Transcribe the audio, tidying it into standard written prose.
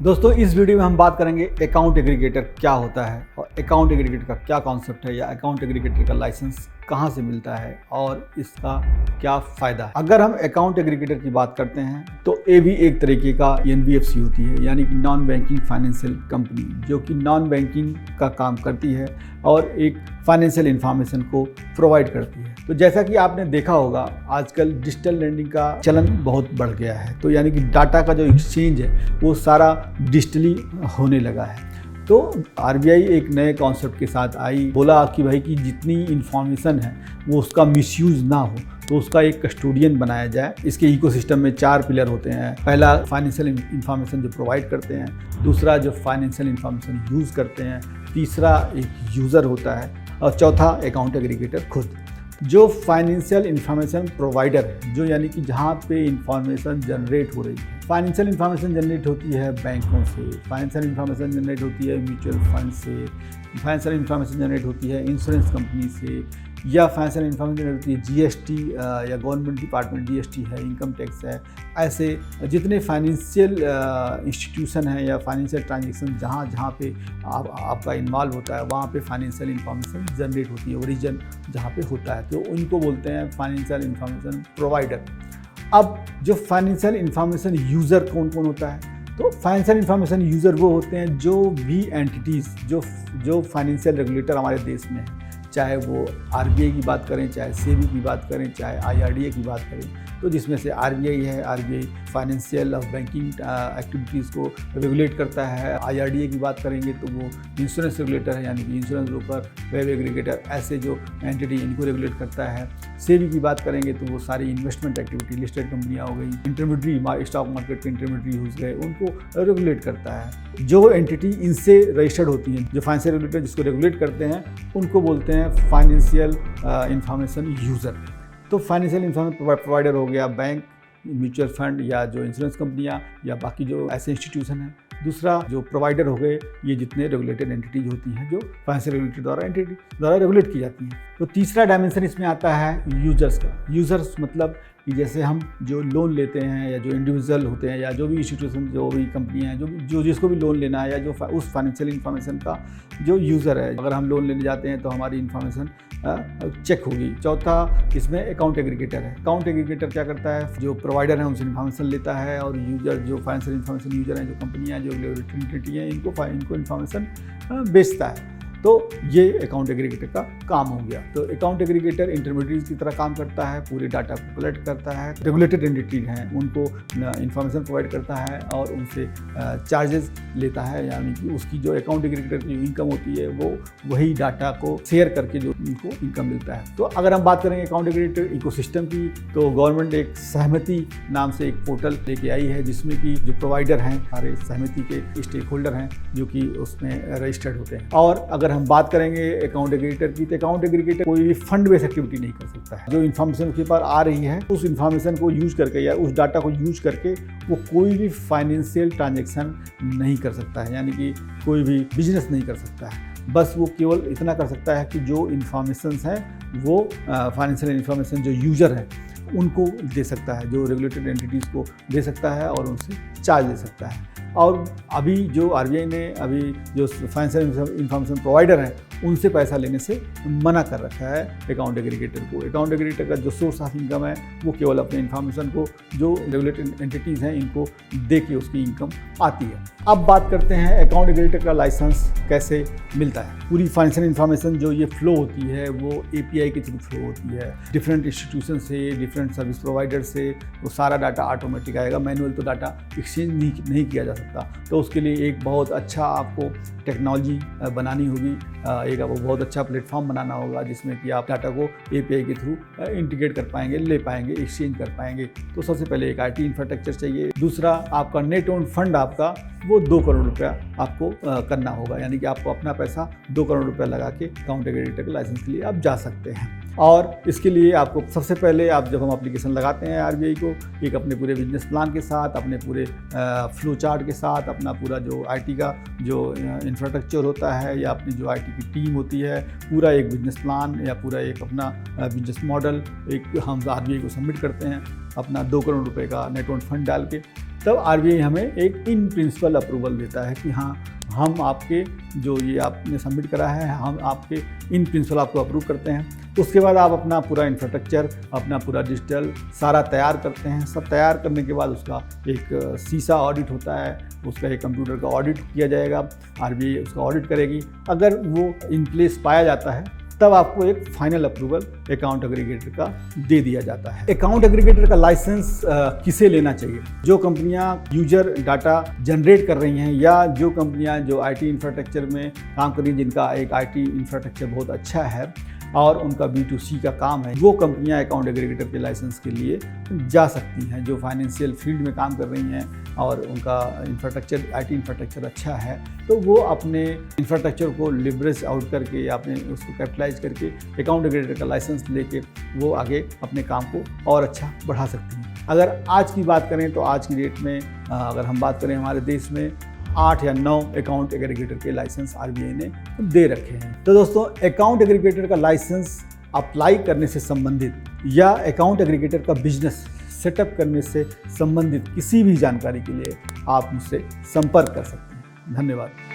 दोस्तों इस वीडियो में हम बात करेंगे अकाउंट एग्रीगेटर क्या होता है और अकाउंट एग्रीगेटर का क्या कॉन्सेप्ट है या अकाउंट एग्रीगेटर का लाइसेंस कहाँ से मिलता है और इसका क्या फ़ायदा है। अगर हम अकाउंट एग्रीगेटर की बात करते हैं तो ये भी एक तरीके का NBFC होती है, यानी कि नॉन बैंकिंग फाइनेंशियल कंपनी, जो कि नॉन बैंकिंग का काम करती है और एक फाइनेंशियल इंफॉर्मेशन को प्रोवाइड करती है। तो जैसा कि आपने देखा होगा आजकल डिजिटल लेंडिंग का चलन बहुत बढ़ गया है, तो यानी कि डाटा का जो एक्सचेंज है वो सारा डिजिटली होने लगा है। तो RBI एक नए कॉन्सेप्ट के साथ आई, बोला कि भाई कि जितनी इन्फॉर्मेशन है वो उसका मिसयूज़ ना हो, तो उसका एक कस्टोडियन बनाया जाए। इसके इकोसिस्टम में 4 पिलर होते हैं। पहला फाइनेंशियल इंफॉर्मेशन जो प्रोवाइड करते हैं, दूसरा जो फाइनेंशियल इंफॉर्मेशन यूज़ करते हैं, तीसरा एक यूज़र होता है और चौथा अकाउंट एग्रीगेटर खुद। जो फाइनेंशियल इंफॉर्मेशन प्रोवाइडर है, जो यानी कि जहाँ पे इंफॉर्मेशन जनरेट हो रही है, फाइनेंशियल इंफॉर्मेशन जनरेट होती है बैंकों से, फाइनेंशियल इंफॉर्मेशन जनरेट होती है म्यूचुअल फंड से, फाइनेंशियल इंफॉर्मेशन जनरेट होती है इंश्योरेंस कंपनी से, या फाइनेंशियल इंफॉर्मेशन जनरेट होती है GST या गवर्नमेंट डिपार्टमेंट GST है, इनकम टैक्स है। ऐसे जितने फाइनेंशियल इंस्टीट्यूशन हैं या फाइनेंशियल ट्रांजेक्शन जहाँ जहाँ पे आपका इन्वॉल्व होता है, वहाँ पे फाइनेंशियल इंफॉर्मेशन जनरेट होती है, ओरिजिन जहाँ पे होता है, तो उनको बोलते हैं फाइनेंशियल इंफॉर्मेशन प्रोवाइडर। अब जो फाइनेंशियल इंफॉर्मेशन यूज़र कौन कौन होता है, तो फाइनेंशियल इंफॉर्मेशन यूज़र वो होते हैं जो भी एंटिटीज़ जो फाइनेंशियल रेगुलेटर हमारे देश में है, चाहे वो RBI की बात करें, चाहे SEBI की बात करें, चाहे IRDA की बात करें, तो जिसमें से RBI है, RBI फाइनेंशियल और बैंकिंग एक्टिविटीज़ को रेगुलेट करता है। IRDA की बात करेंगे तो वो इंश्योरेंस रेगुलेटर है, यानी कि इंश्योरेंस ब्रोकर, वेब एग्रीगेटर, ऐसे जो एंटिटी इनको रेगुलेट करता है। SEBI की बात करेंगे तो वो सारी इन्वेस्टमेंट एक्टिविटी, लिस्टेड कंपनियाँ हो गई, इंटरमीडियरी स्टॉक मार्केट के इंटरमीडियरी यूज़ गए, उनको रेगुलेट करता है। जो एंटिटी इनसे रजिस्टर्ड होती हैं, जो फाइनेंशियल रेगुलेटर जिसको रेगुलेट करते हैं, उनको बोलते हैं फाइनेंशियल इंफॉर्मेशन यूज़र। तो फाइनेंशियल इंफॉर्मेशन प्रोवाइडर हो गया बैंक, म्यूचुअल फंड या जो इंश्योरेंस कंपनियां या बाकी जो ऐसे इंस्टीट्यूशन हैं। दूसरा जो प्रोवाइडर हो गए, ये जितने रेगुलेटेड एंटिटीज होती हैं जो फाइनेंशियल रेगुलेटर द्वारा रेगुलेट की जाती हैं। तो तीसरा डायमेंशन इसमें आता है यूजर्स का। यूजर्स मतलब कि जैसे हम जो लोन लेते हैं या जो इंडिविजुअल होते हैं या जो भी इंस्टीट्यूशन, जो भी कंपनियां हैं, जो जिसको भी लोन लेना है, या जो उस फाइनेंशियल इंफॉर्मेशन का जो यूज़र है, अगर हम लोन लेने जाते हैं तो हमारी इंफॉर्मेशन चेक होगी। चौथा इसमें अकाउंट एग्रीगेटर है। अकाउंट एग्रीगेटर क्या करता है, जो प्रोवाइडर है उनसे इंफॉर्मेशन लेता है, और यूजर जो फाइनेंशियल इंफॉर्मेशन यूजर हैं, जो कंपनियाँ, जो एंटिटी हैं, इनको इंफॉर्मेशन बेचता है। तो ये अकाउंट एग्रीगेटर का काम हो गया। तो अकाउंट एग्रीगेटर इंटरमीडिएट की तरह काम करता है, पूरे डाटा को कलेक्ट करता है, रेगुलेटेड एंटिटी हैं उनको इंफॉर्मेशन प्रोवाइड करता है और उनसे चार्जेस लेता है, यानी कि उसकी जो अकाउंट एग्रीगेटर की इनकम होती है वो वही डाटा को शेयर करके जो उनको इनकम मिलता है। तो अगर हम बात करेंगे अकाउंट एग्रीगेटर इकोसिस्टम की, तो गवर्नमेंट एक सहमति नाम से एक पोर्टल लेके आई है, जिसमें कि जो प्रोवाइडर हैं सारे सहमति के स्टेक होल्डर हैं जो कि उसमें रजिस्टर्ड होते हैं। और अगर हम बात करेंगे अकाउंट एग्रीगेटर की, तो अकाउंट एग्रीगेटर कोई भी फंड बेस्ड एक्टिविटी नहीं कर सकता है। जो इन्फॉर्मेशन उसके पास आ रही है, उस इन्फॉर्मेशन को यूज करके या उस डाटा को यूज करके वो कोई भी फाइनेंशियल ट्रांजैक्शन नहीं कर सकता है, यानी कि कोई भी बिजनेस नहीं कर सकता है। बस वो केवल इतना कर सकता है कि जो इन्फॉर्मेशंस हैं वो फाइनेंशियल इन्फॉर्मेशन जो यूजर है उनको दे सकता है, जो रेगुलेटेड एंटिटीज़ को दे सकता है और उनसे चार्ज ले सकता है। और अभी जो RBI ने अभी जो फाइनेंशियल इंफॉर्मेशन प्रोवाइडर हैं उनसे पैसा लेने से मना कर रखा है अकाउंट एग्रीगेटर को। अकाउंट एग्रीगेटर का जो सोर्स ऑफ इनकम है वो केवल अपने इंफॉर्मेशन को जो रेगुलेटेड एंटिटीज़ हैं इनको दे के उसकी इनकम आती है। अब बात करते हैं अकाउंट एग्रीगेटर का लाइसेंस कैसे मिलता है। पूरी फाइनेंशियल इंफॉर्मेशन जो ये फ्लो होती है वो API के थ्रू फ्लो होती है, डिफरेंट इंस्टीट्यूशन से, डिफरेंट सर्विस प्रोवाइडर से। वो सारा डाटा ऑटोमेटिक आएगा, मैनुअल तो डाटा एक्सचेंज नहीं किया जा सकता। तो उसके लिए एक बहुत अच्छा आपको टेक्नोलॉजी बनानी होगी, एक आपको बहुत अच्छा प्लेटफॉर्म बनाना होगा जिसमें कि आप डाटा को API के थ्रू इंटीग्रेट कर पाएंगे, ले पाएंगे, एक्सचेंज कर पाएंगे। तो सबसे पहले एक IT इंफ्रास्ट्रक्चर चाहिए। दूसरा आपका नेट ओन फंड आपका वो 2 करोड़ रुपया आपको करना होगा, यानी कि आपको अपना पैसा 2 करोड़ रुपया लगा के अकाउंट एग्रीगेटर के लाइसेंस के लिए आप जा सकते हैं। और इसके लिए आपको सबसे पहले जब हम एप्लीकेशन लगाते हैं RBI को, एक अपने पूरे बिजनेस प्लान के साथ, अपने पूरे फ्लो चार्ट के साथ, अपना पूरा जो IT का जो इंफ्रास्ट्रक्चर होता है या अपनी जो IT की टीम होती है, पूरा एक बिजनेस प्लान या पूरा एक अपना बिजनेस मॉडल एक हम RBI को सबमिट करते हैं, अपना 2 करोड़ रुपए का नेट ओन फंड डाल के। तब आरबीआई हमें एक इन प्रिंसिपल अप्रूवल देता है कि हाँ, हम आपके जो ये आपने सबमिट करा है, हम आपके इन प्रिंसिपल आपको अप्रूव करते हैं। उसके बाद आप अपना पूरा इंफ्रास्ट्रक्चर, अपना पूरा डिजिटल सारा तैयार करते हैं। सब तैयार करने के बाद उसका एक सीसा ऑडिट होता है, उसका एक कंप्यूटर का ऑडिट किया जाएगा, आरबीआई उसका ऑडिट करेगी। अगर वो इन प्लेस पाया जाता है तब आपको एक फाइनल अप्रूवल अकाउंट एग्रीगेटर का दे दिया जाता है। अकाउंट एग्रीगेटर का लाइसेंस किसे लेना चाहिए? जो कंपनियां यूजर डाटा जनरेट कर रही हैं या जो कंपनियां जो आईटी इंफ्रास्ट्रक्चर में काम कर रही हैं, जिनका एक आईटी इंफ्रास्ट्रक्चर बहुत अच्छा है और उनका B2C का काम है, वो कंपनियां अकाउंट एग्रीगेटर के लाइसेंस के लिए जा सकती हैं। जो फाइनेंशियल फील्ड में काम कर रही हैं और उनका इंफ्रास्ट्रक्चर, आईटी इंफ्रास्ट्रक्चर अच्छा है, तो वो अपने इंफ्रास्ट्रक्चर को लिवरेज आउट करके या अपने उसको कैपिटलाइज करके अकाउंट एग्रीगेटर का लाइसेंस लेके वो आगे अपने काम को और अच्छा बढ़ा सकती हैं। अगर आज की बात करें तो आज की डेट में अगर हम बात करें, हमारे देश में 8 या 9 अकाउंट एग्रीगेटर के लाइसेंस आरबीआई ने दे रखे हैं। तो दोस्तों, अकाउंट एग्रीगेटर का लाइसेंस अप्लाई करने से संबंधित या अकाउंट एग्रीगेटर का बिजनेस सेटअप करने से संबंधित किसी भी जानकारी के लिए आप मुझसे संपर्क कर सकते हैं। धन्यवाद।